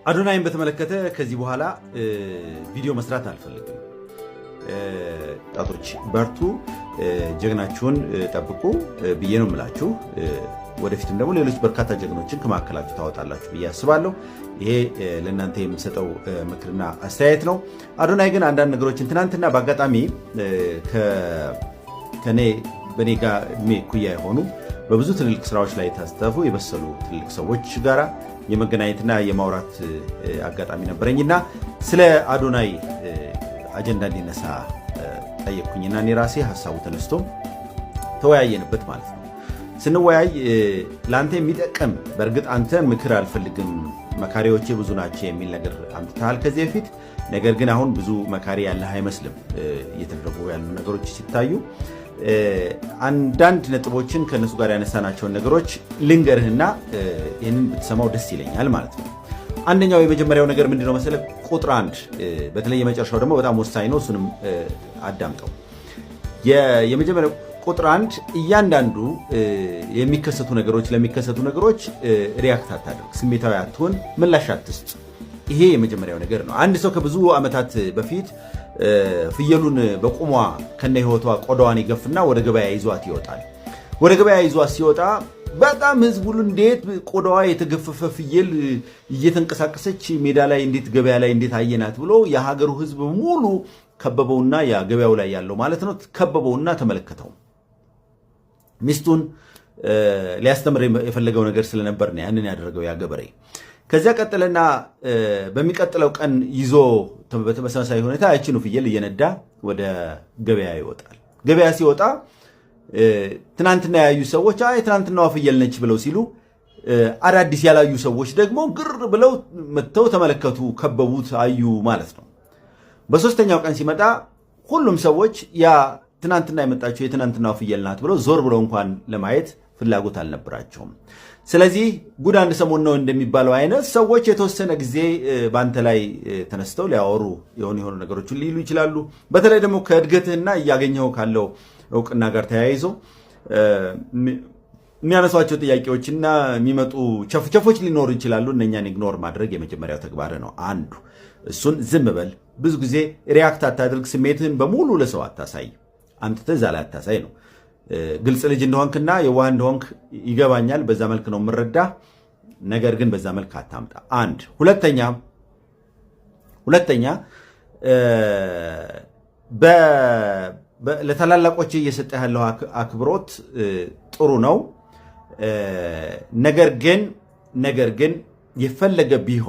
አዶናይን በተመለከተ ከዚህ በኋላ ቪዲዮ መስራት አልፈልግም። ጣቶች በርቱ፣ ጀግናችሁን ጠብቁ ብዬ ነው የምላችሁ። ወደፊትም ደግሞ ሌሎች በርካታ ጀግኖችን ከማከላችሁ ታወጣላችሁ ብዬ አስባለሁ። ይሄ ለእናንተ የምሰጠው ምክርና አስተያየት ነው። አዶናይ ግን አንዳንድ ነገሮችን ትናንትና በአጋጣሚ በኔ ጋር እድሜ እኩያ የሆኑ በብዙ ትልልቅ ስራዎች ላይ ታስተፉ የበሰሉ ትልልቅ ሰዎች ጋራ የመገናኘትና የማውራት አጋጣሚ ነበረኝና ስለ አዶናይ አጀንዳ እንዲነሳ ጠየቅኩኝና እኔ ራሴ ሐሳቡ ተነስቶ ተወያየንበት ማለት ነው። ስንወያይ ለአንተ የሚጠቅም በእርግጥ አንተ ምክር አልፈልግም መካሪዎቼ ብዙ ናቸው የሚል ነገር አምጥተሃል ከዚህ በፊት። ነገር ግን አሁን ብዙ መካሪ ያለህ አይመስልም። እየተደረጉ ያሉ ነገሮች ሲታዩ አንዳንድ ነጥቦችን ከነሱ ጋር ያነሳናቸውን ነገሮች ልንገርህና ይህንን ብትሰማው ደስ ይለኛል ማለት ነው። አንደኛው የመጀመሪያው ነገር ምንድነው መሰለህ? ቁጥር 1 በተለይ የመጨረሻው ደግሞ በጣም ወሳኝ ነው። እሱንም አዳምጠው። የመጀመሪያው ቁጥር 1 እያንዳንዱ የሚከሰቱ ነገሮች ሪያክት አታድርግ፣ ስሜታዊ አትሆን፣ ምላሽ አትስጥ። ይሄ የመጀመሪያው ነገር ነው። አንድ ሰው ከብዙ ዓመታት በፊት ፍየሉን በቁሟ ከነ ህይወቷ ቆዳዋን ይገፍና ወደ ገበያ ይዟት ይወጣል። ወደ ገበያ ይዟት ሲወጣ በጣም ህዝብ ሁሉ እንዴት ቆዳዋ የተገፈፈ ፍየል እየተንቀሳቀሰች ሜዳ ላይ እንዴት ገበያ ላይ እንዴት አየናት ብሎ የሀገሩ ህዝብ ሙሉ ከበበውና ያ ገበያው ላይ ያለው ማለት ነው ከበበውና ተመለከተው። ሚስቱን ሊያስተምር የፈለገው ነገር ስለነበር ነው ያንን ያደረገው ያ ገበሬ። ከዚያ ቀጥለና በሚቀጥለው ቀን ይዞ በተመሳሳይ ሁኔታ ያቺኑ ፍየል እየነዳ ወደ ገበያ ይወጣል። ገበያ ሲወጣ ትናንትና ያዩ ሰዎች ትናንትናዋ ፍየል ነች ብለው ሲሉ አዳዲስ ያላዩ ሰዎች ደግሞ ግር ብለው መጥተው ተመለከቱ፣ ከበቡት፣ አዩ ማለት ነው። በሶስተኛው ቀን ሲመጣ ሁሉም ሰዎች ያ ትናንትና የመጣቸው የትናንትናዋ ፍየል ናት ብለው ዞር ብለው እንኳን ለማየት ፍላጎት አልነበራቸውም። ስለዚህ ጉድ አንድ ሰሞን ነው እንደሚባለው አይነት ሰዎች የተወሰነ ጊዜ በአንተ ላይ ተነስተው ሊያወሩ የሆኑ ነገሮችን ሊሉ ይችላሉ። በተለይ ደግሞ ከእድገትህና እያገኘው ካለው እውቅና ጋር ተያይዞ የሚያነሷቸው ጥያቄዎችና የሚመጡ ቸፍቸፎች ሊኖሩ ይችላሉ። እነኛን ኢግኖር ማድረግ የመጀመሪያው ተግባር ነው አንዱ። እሱን ዝም በል። ብዙ ጊዜ ሪያክት አታድርግ። ስሜትህን በሙሉ ለሰው አታሳይ። አምጥተህ እዛ ላይ አታሳይ ነው። ግልጽ ልጅ እንደሆንክና የዋህ እንደሆንክ ይገባኛል። በዛ መልክ ነው የምረዳ። ነገር ግን በዛ መልክ አታምጣ። አንድ ሁለተኛ ለታላላቆች እየሰጠህ ያለው አክብሮት ጥሩ ነው። ነገር ግን የፈለገ ቢሆን